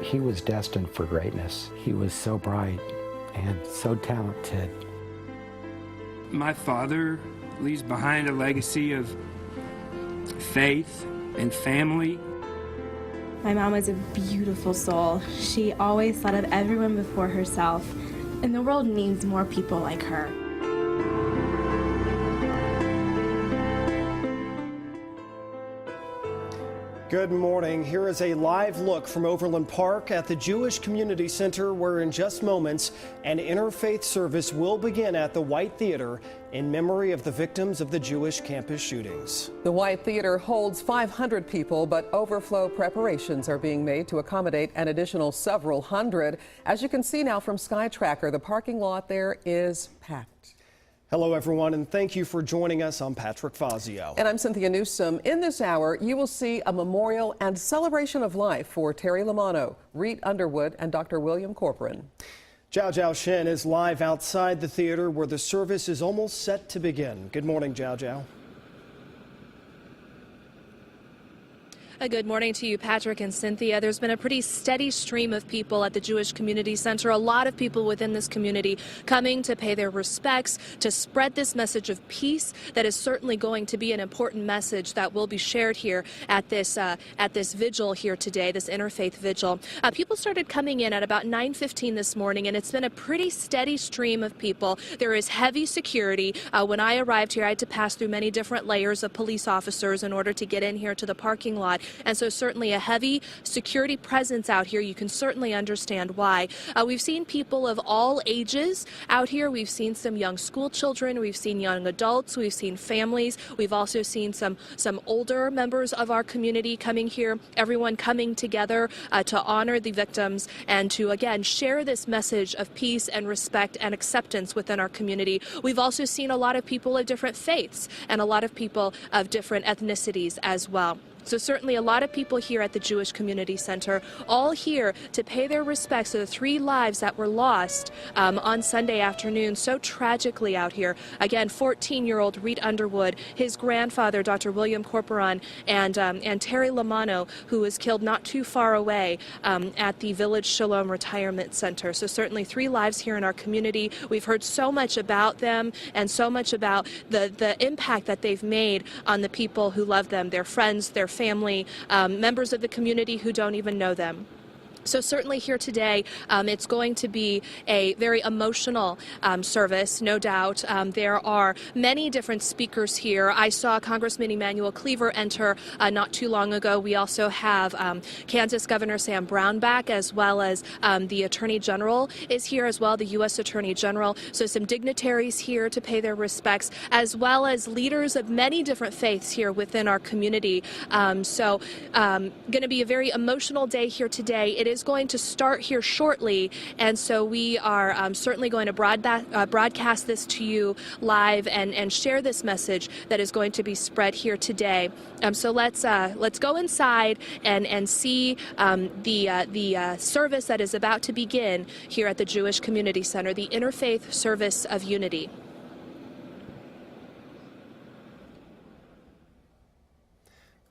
He was destined for greatness. He was so bright and so talented. My father leaves behind a legacy of faith and family. My mom was a beautiful soul. She always thought of everyone before herself, and the world needs more people like her. Good morning. Here is a live look from Overland Park at the Jewish Community Center, where in just moments an interfaith service will begin at the White Theater in memory of the victims of the Jewish campus shootings. The White Theater holds 500 people, but overflow preparations are being made to accommodate an additional several hundred. As you can see now from Sky Tracker, the parking lot there is packed. Hello, everyone, and thank you for joining us. I'm Patrick Fazio. And I'm Cynthia Newsom. In this hour, you will see a memorial and celebration of life for Terry Lamano, Reed Underwood, and Dr. William Corcoran. Zhao Zhao Shen is live outside the theater where the service is almost set to begin. Good morning, Zhao Zhao. Good morning to you, Patrick and Cynthia. There's been a pretty steady stream of people at the Jewish Community Center, a lot of people within this community coming to pay their respects, to spread this message of peace that is certainly going to be an important message that will be shared here at this vigil here today, this interfaith vigil. People started coming in at about 9:15 this morning, and it's been a pretty steady stream of people. There is heavy security. When I arrived here, I had to pass through many different layers of police officers in order to get in here to the parking lot. And so certainly a heavy security presence out here. You can certainly understand why. We've seen people of all ages out here. We've seen some young school children. We've seen young adults. We've seen families. We've also seen some older members of our community coming here. Everyone coming together to honor the victims and to, again, share this message of peace and respect and acceptance within our community. We've also seen a lot of people of different faiths and a lot of people of different ethnicities as well. So certainly a lot of people here at the Jewish Community Center, all here to pay their respects to the 3 lives that were lost on Sunday afternoon, so tragically out here. Again, 14-year-old Reed Underwood, his grandfather, Dr. William Corcoran, and Terry Lamano, who was killed not too far away at the Village Shalom Retirement Center. So certainly 3 lives here in our community. We've heard so much about them and so much about the impact that they've made on the people who love them, their friends, their family, members of the community who don't even know them. So certainly here today, it's going to be a very emotional service, no doubt. There are many different speakers here. I saw Congressman Emanuel Cleaver enter not too long ago. We also have Kansas Governor Sam Brownback, as well as the Attorney General is here as well, the U.S. Attorney General. So some dignitaries here to pay their respects, as well as leaders of many different faiths here within our community. Going to be a very emotional day here today. It is going to start here shortly, and so we are certainly going to broadcast this to you live and share this message that is going to be spread here today. So let's go inside and see the service that is about to begin here at the Jewish Community Center, the Interfaith Service of Unity.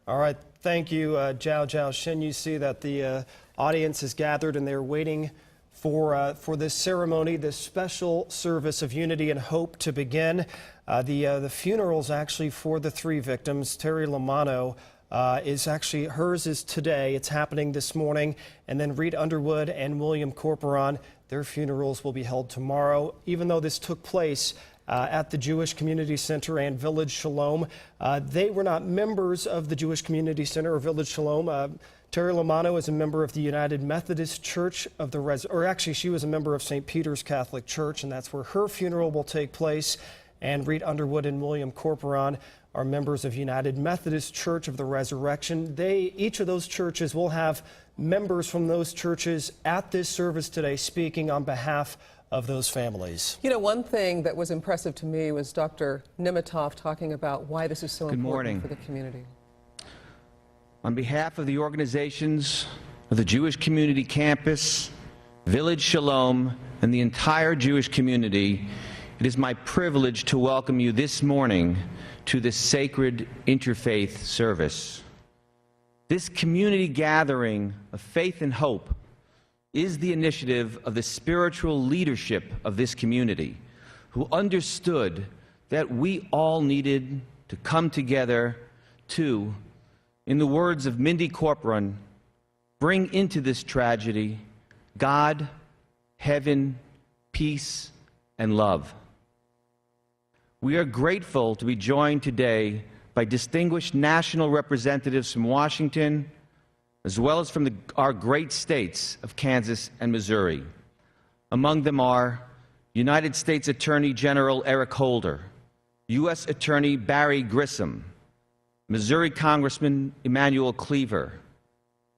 All right, thank you, Zhao Zhao Shen. You see that the audience is gathered and they're waiting for this ceremony, this special service of unity and hope to begin. The funerals actually for the 3 victims. Terry Lamano hers is today. It's happening this morning. And then Reed Underwood and William Corcoran, their funerals will be held tomorrow. Even though this took place at the Jewish Community Center and Village Shalom, they were not members of the Jewish Community Center or Village Shalom. Terry Lamano is a member of the United Methodist Church of the she was a member of St. Peter's Catholic Church, and that's where her funeral will take place. And Reed Underwood and William Corcoran are members of United Methodist Church of the Resurrection. Each of those churches will have members from those churches at this service today speaking on behalf of those families. You know, one thing that was impressive to me was Dr. Nemitoff talking about why this is so important for the community. On behalf of the organizations of the Jewish Community Campus, Village Shalom, and the entire Jewish community, it is my privilege to welcome you this morning to this sacred interfaith service. This community gathering of faith and hope is the initiative of the spiritual leadership of this community, who understood that we all needed to come together to, in the words of Mindy Corporon, bring into this tragedy God, heaven, peace, and love. We are grateful to be joined today by distinguished national representatives from Washington, as well as from our great states of Kansas and Missouri. Among them are United States Attorney General Eric Holder, U.S. Attorney Barry Grissom, Missouri Congressman Emanuel Cleaver,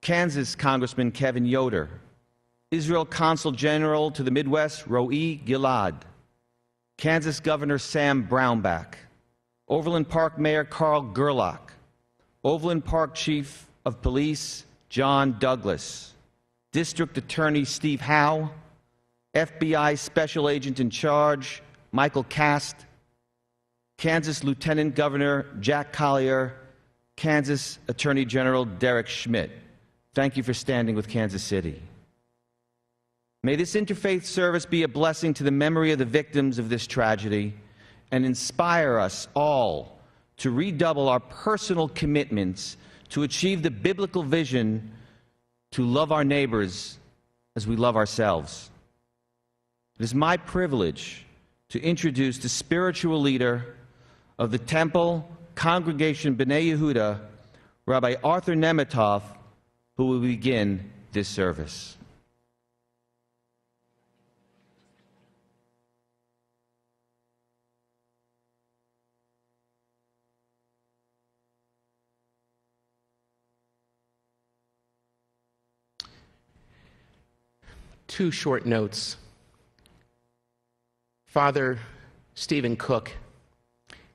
Kansas Congressman Kevin Yoder, Israel Consul General to the Midwest Roei Gilad, Kansas Governor Sam Brownback, Overland Park Mayor Carl Gerlach, Overland Park Chief of Police John Douglas, District Attorney Steve Howe, FBI Special Agent in Charge Michael Cast, Kansas Lieutenant Governor Jack Collier, Kansas Attorney General Derek Schmidt. Thank you for standing with Kansas City. May this interfaith service be a blessing to the memory of the victims of this tragedy and inspire us all to redouble our personal commitments to achieve the biblical vision to love our neighbors as we love ourselves. It is my privilege to introduce the spiritual leader of the Temple Congregation B'nai Yehuda, Rabbi Arthur Nemitoff, who will begin this service. Two short notes. Father Stephen Cook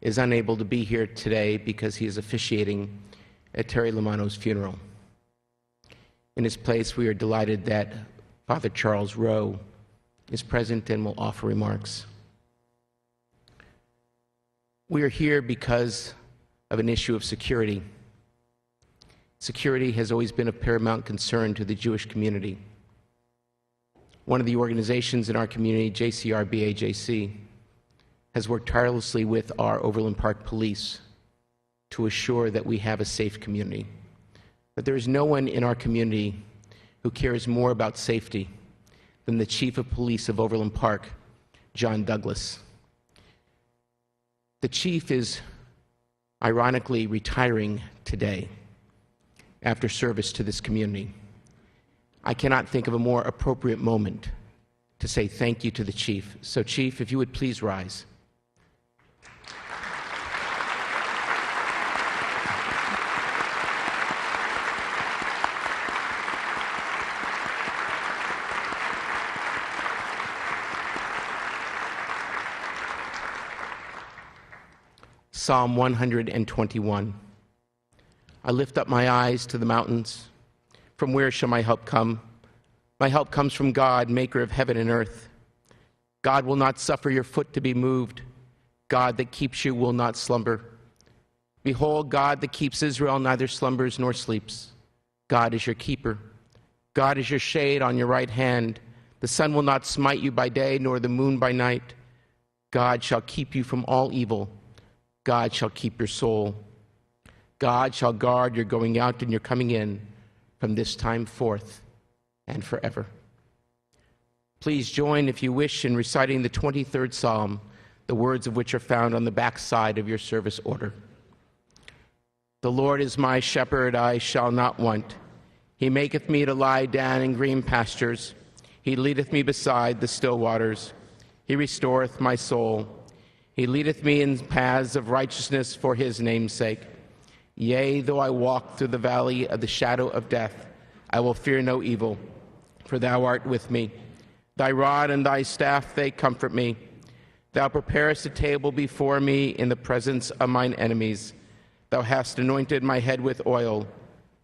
is unable to be here today because he is officiating at Terry Lamano's funeral. In his place, we are delighted that Father Charles Rowe is present and will offer remarks. We are here because of an issue of security. Security has always been of paramount concern to the Jewish community. One of the organizations in our community, JCRBAJC, has worked tirelessly with our Overland Park Police to assure that we have a safe community. But there is no one in our community who cares more about safety than the Chief of Police of Overland Park, John Douglas. The Chief is ironically retiring today after service to this community. I cannot think of a more appropriate moment to say thank you to the Chief. So, Chief, if you would please rise. Psalm 121. I lift up my eyes to the mountains. From where shall my help come? My help comes from God, maker of heaven and earth. God will not suffer your foot to be moved. God that keeps you will not slumber. Behold, God that keeps Israel neither slumbers nor sleeps. God is your keeper. God is your shade on your right hand. The sun will not smite you by day, nor the moon by night. God shall keep you from all evil. God shall keep your soul. God shall guard your going out and your coming in from this time forth and forever. Please join, if you wish, in reciting the 23rd Psalm, the words of which are found on the back side of your service order. The Lord is my shepherd, I shall not want. He maketh me to lie down in green pastures. He leadeth me beside the still waters. He restoreth my soul. He leadeth me in paths of righteousness for his name's sake. Yea, though I walk through the valley of the shadow of death, I will fear no evil, for thou art with me. Thy rod and thy staff, they comfort me. Thou preparest a table before me in the presence of mine enemies. Thou hast anointed my head with oil.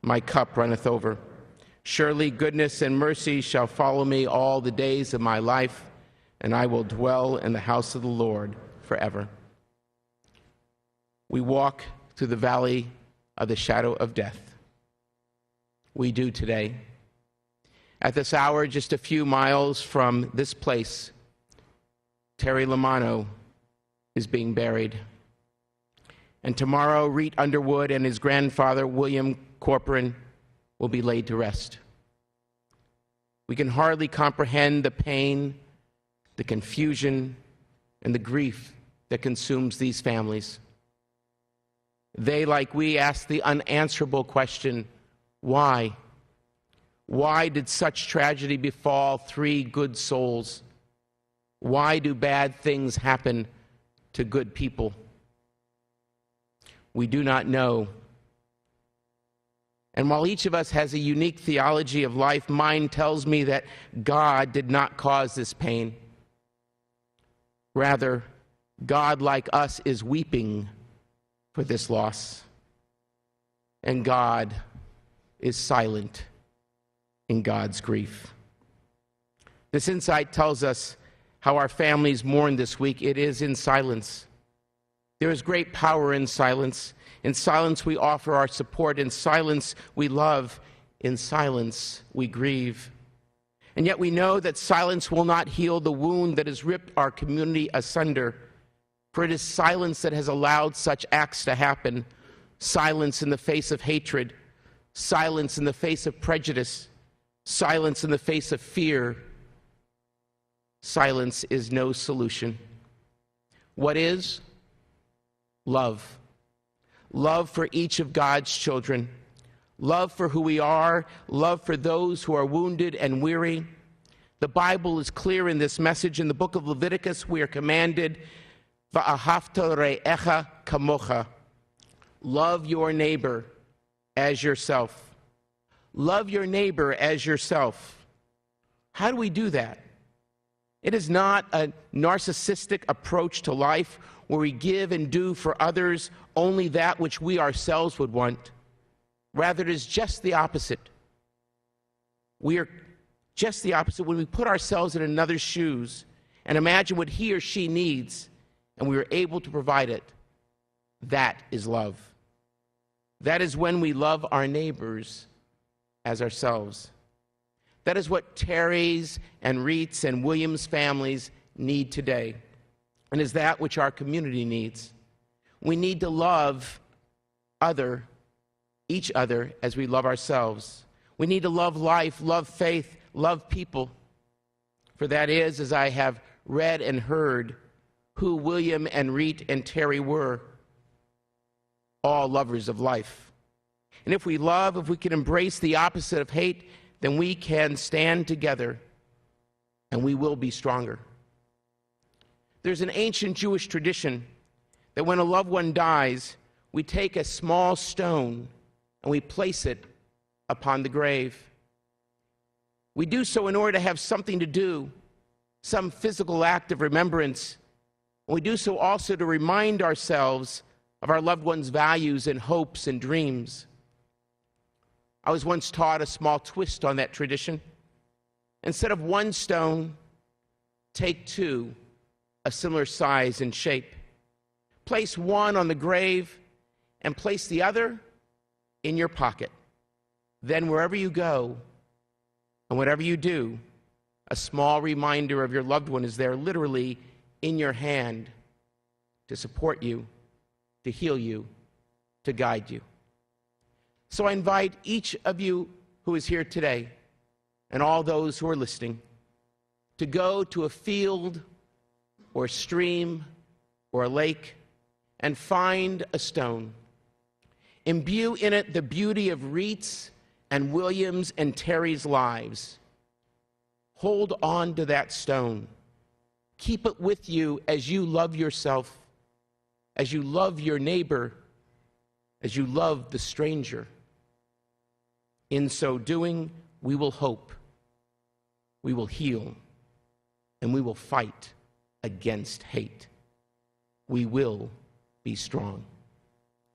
My cup runneth over. Surely goodness and mercy shall follow me all the days of my life, and I will dwell in the house of the Lord forever. We walk through the valley of the shadow of death. We do today. At this hour, just a few miles from this place, Terry Lamanno is being buried. And tomorrow, Reet Underwood and his grandfather, William Corcoran, will be laid to rest. We can hardly comprehend the pain, the confusion, and the grief that consumes these families. They, like we, ask the unanswerable question, why? Why did such tragedy befall three good souls? Why do bad things happen to good people? We do not know. And while each of us has a unique theology of life, mine tells me that God did not cause this pain. Rather, God, like us, is weeping for this loss. And God is silent in God's grief. This insight tells us how our families mourn this week. It is in silence. There is great power in silence. In silence we offer our support. In silence we love. In silence we grieve. And yet we know that silence will not heal the wound that has ripped our community asunder. For it is silence that has allowed such acts to happen. Silence in the face of hatred. Silence in the face of prejudice. Silence in the face of fear. Silence is no solution. What is? Love. Love for each of God's children. Love for who we are. Love for those who are wounded and weary. The Bible is clear in this message. In the book of Leviticus, we are commanded, Va'ahavta re'echa kamocha. Love your neighbor as yourself. Love your neighbor as yourself. How do we do that? It is not a narcissistic approach to life where we give and do for others only that which we ourselves would want. Rather, it is just the opposite. We are just the opposite when we put ourselves in another's shoes and imagine what he or she needs, and we are able to provide it. That is love. That is when we love our neighbors as ourselves. That is what Terry's and Reet's and William's families need today, and is that which our community needs. We need to love each other as we love ourselves. We need to love life, love faith, love people. For that is, as I have read and heard, who William and Reet and Terry were, all lovers of life. And if we love, if we can embrace the opposite of hate, then we can stand together and we will be stronger. There's an ancient Jewish tradition that when a loved one dies, we take a small stone and we place it upon the grave. We do so in order to have something to do, some physical act of remembrance. We do so also to remind ourselves of our loved one's values and hopes and dreams. I was once taught a small twist on that tradition. Instead of one stone, take two, a similar size and shape. Place one on the grave and place the other in your pocket. Then wherever you go and whatever you do, a small reminder of your loved one is there literally in your hand to support you, to heal you, to guide you. So I invite each of you who is here today and all those who are listening to go to a field or a stream or a lake and find a stone. Imbue in it the beauty of Reet's and William's and Terry's lives. Hold on to that stone. Keep it with you as you love yourself, as you love your neighbor, as you love the stranger. In so doing, we will hope, we will heal, and we will fight against hate. We will be strong.